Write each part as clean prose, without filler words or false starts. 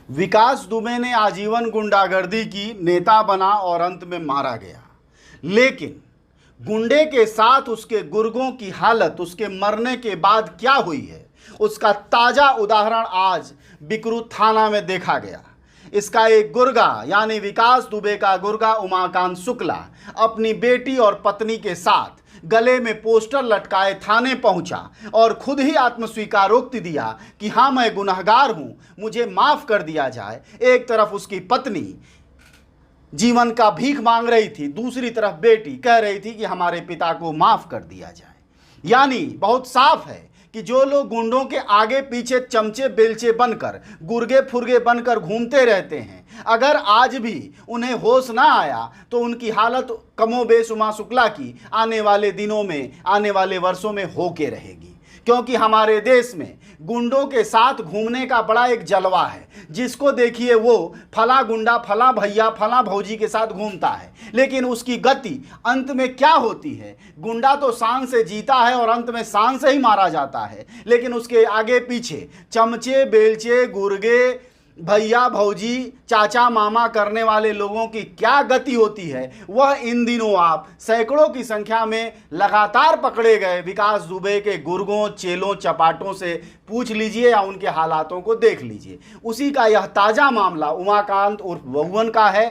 विकास दुबे ने आजीवन गुंडागर्दी की, नेता बना और अंत में मारा गया। लेकिन गुंडे के साथ उसके गुर्गों की हालत उसके मरने के बाद क्या हुई है, उसका ताज़ा उदाहरण आज बिकरू थाना में देखा गया। इसका एक गुर्गा यानी विकास दुबे का गुर्गा उमाकांत शुक्ला अपनी बेटी और पत्नी के साथ गले में पोस्टर लटकाए थाने पहुंचा और खुद ही आत्मस्वीकारोक्ति दिया कि हाँ, मैं गुनहगार हूं, मुझे माफ़ कर दिया जाए। एक तरफ उसकी पत्नी जीवन का भीख मांग रही थी, दूसरी तरफ बेटी कह रही थी कि हमारे पिता को माफ़ कर दिया जाए। यानी बहुत साफ है कि जो लोग गुंडों के आगे पीछे चमचे बेलचे बनकर, गुर्गे फुर्गे बनकर घूमते रहते हैं, अगर आज भी उन्हें होश ना आया तो उनकी हालत कमोबेश उमा शुक्ला की आने वाले दिनों में, आने वाले वर्षों में होके रहेगी। क्योंकि हमारे देश में गुंडों के साथ घूमने का बड़ा एक जलवा है। जिसको देखिए वो फला गुंडा, फला भैया, फला भौजी के साथ घूमता है, लेकिन उसकी गति अंत में क्या होती है? गुंडा तो शान से जीता है और अंत में शान से ही मारा जाता है, लेकिन उसके आगे पीछे चमचे बेलचे, गुर्गे, भैया भौजी, चाचा मामा करने वाले लोगों की क्या गति होती है, वह इन दिनों आप सैकड़ों की संख्या में लगातार पकड़े गए विकास दुबे के गुर्गों, चेलों, चपाटों से पूछ लीजिए या उनके हालातों को देख लीजिए। उसी का यह ताज़ा मामला उमाकांत उर्फ बहुवन का है।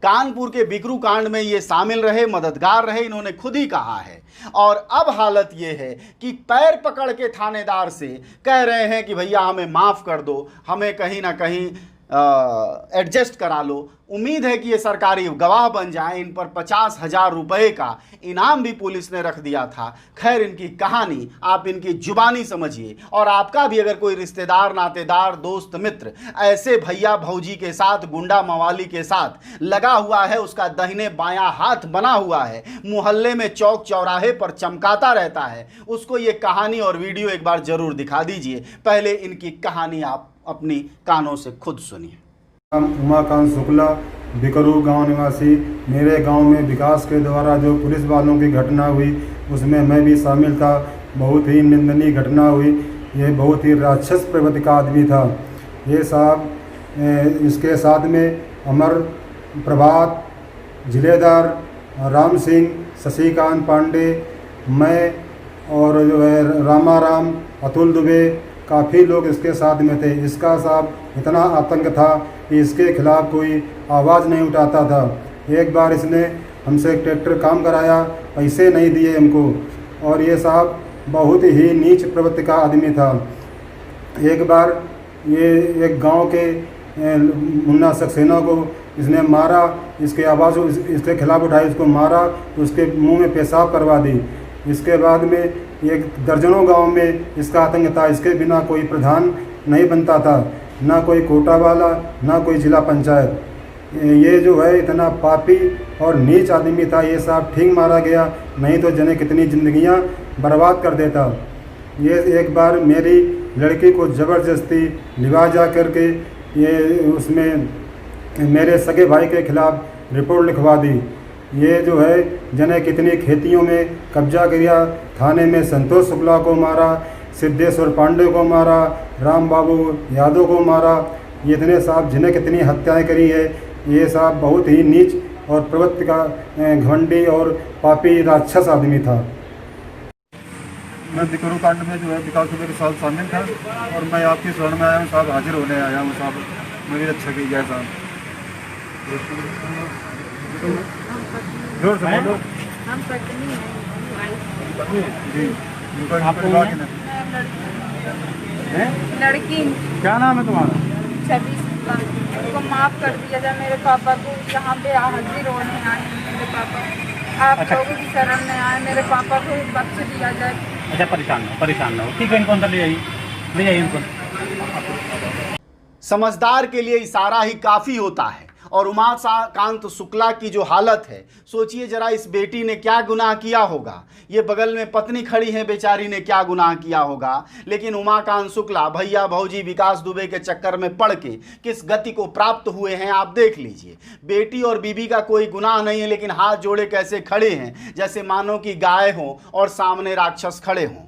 कानपुर के बिकरू कांड में ये शामिल रहे, मददगार रहे, इन्होंने खुद ही कहा है। और अब हालत ये है कि पैर पकड़ के थानेदार से कह रहे हैं कि भैया हमें माफ़ कर दो, हमें कहीं ना कहीं एडजस्ट करा लो। उम्मीद है कि ये सरकारी गवाह बन जाएं। इन पर 50,000 रुपये का इनाम भी पुलिस ने रख दिया था। खैर, इनकी कहानी आप इनकी जुबानी समझिए, और आपका भी अगर कोई रिश्तेदार, नातेदार, दोस्त, मित्र ऐसे भैया भौजी के साथ, गुंडा मवाली के साथ लगा हुआ है, उसका दाहिने बायां हाथ बना हुआ है, मोहल्ले में चौक चौराहे पर चमकाता रहता है, उसको ये कहानी और वीडियो एक बार ज़रूर दिखा दीजिए। पहले इनकी कहानी आप अपनी कानों से खुद सुनिए। उमाकांत शुक्ला, बिकरू गांव निवासी। मेरे गांव में विकास के द्वारा जो पुलिस वालों की घटना हुई उसमें मैं भी शामिल था। बहुत ही निंदनीय घटना हुई। ये बहुत ही राक्षस प्रवृत्ति का आदमी था ये साहब। इसके साथ में अमर, प्रभात, जिलेदार, राम सिंह, शशिकांत पांडे, मैं और जो है रामाराम, अतुल दुबे, काफ़ी लोग इसके साथ में थे। इसका साहब इतना आतंक था कि इसके खिलाफ़ कोई आवाज़ नहीं उठाता था। एक बार इसने हमसे ट्रैक्टर काम कराया, पैसे नहीं दिए हमको, और ये साहब बहुत ही नीच प्रवृत्ति का आदमी था। एक बार ये एक गांव के मुन्ना सक्सेना को इसने मारा, इसके आवाज़ इसके खिलाफ़ उठाई, इसको मारा तो उसके मुंह में पेशाब करवा दी। इसके बाद में एक दर्जनों गांव में इसका आतंक था। इसके बिना कोई प्रधान नहीं बनता था, ना कोई कोटा वाला, ना कोई जिला पंचायत। ये जो है इतना पापी और नीच आदमी था। ये साहब ठीक मारा गया, नहीं तो जने कितनी ज़िंदगियां बर्बाद कर देता। ये एक बार मेरी लड़की को ज़बरदस्ती लिवा जा करके ये उसमें मेरे सगे भाई के खिलाफ़ रिपोर्ट लिखवा दी। ये जो है जने कितनी खेतियों में कब्जा किया। थाने में संतोष शुक्ला को मारा, सिद्धेश्वर पांडे को मारा, राम बाबू यादव को मारा। ये इतने साहब जिन्हें कितनी हत्याएं करी है। ये साहब बहुत ही नीच और प्रवृत्ति का घमंडी और पापी राक्षस आदमी था। मैं बिकरू कांड में जो है विकास दुबे के साथ शामिल था, और मैं आपकी शरण में आया हूँ साहब, हाजिर होने आया हूँ साहब। मेरी रक्षा की जाए साहब। जोर से बोलो। हम पत्नी जी, लड़की क्या नाम है तुम्हारा? 26 को माफ कर दिया जाए। मेरे पापा को यहाँ पे हाजिर होने आए हैं। मेरे पापा आप लोगों की शरण में आए, मेरे पापा को बख्श दिया जाए। अच्छा, परेशान ना हो। ठीक है, इनको अंदर ले जाइए इनको। समझदार के लिए इशारा ही काफ़ी होता है। और उमाकांत शुक्ला की जो हालत है, सोचिए जरा, इस बेटी ने क्या गुनाह किया होगा। ये बगल में पत्नी खड़ी है, बेचारी ने क्या गुनाह किया होगा। लेकिन उमाकांत शुक्ला भैया भौजी विकास दुबे के चक्कर में पड़ के किस गति को प्राप्त हुए हैं आप देख लीजिए। बेटी और बीबी का कोई गुनाह नहीं है, लेकिन हाथ जोड़े कैसे खड़े हैं, जैसे मानो कि गाय हों और सामने राक्षस खड़े हों।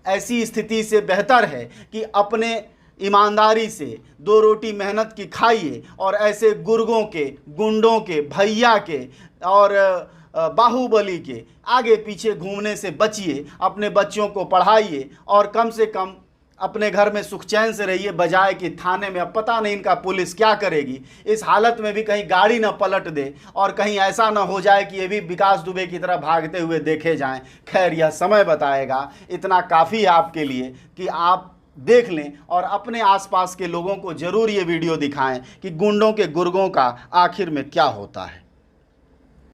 ऐसी स्थिति से बेहतर है कि अपने ईमानदारी से 2 रोटी मेहनत की खाइए और ऐसे गुर्गों के, गुंडों के, भैया के और बाहुबली के आगे पीछे घूमने से बचिए। अपने बच्चों को पढ़ाइए और कम से कम अपने घर में सुख चैन से रहिए, बजाय कि थाने में। अब पता नहीं इनका पुलिस क्या करेगी। इस हालत में भी कहीं गाड़ी ना पलट दे और कहीं ऐसा ना हो जाए कि ये भी विकास दुबे की तरह भागते हुए देखे जाएं। खैर, यह समय बताएगा। इतना काफ़ी है आपके लिए कि आप देख लें और अपने आसपास के लोगों को ज़रूर ये वीडियो दिखाएं कि गुंडों के गुर्गों का आखिर में क्या होता है।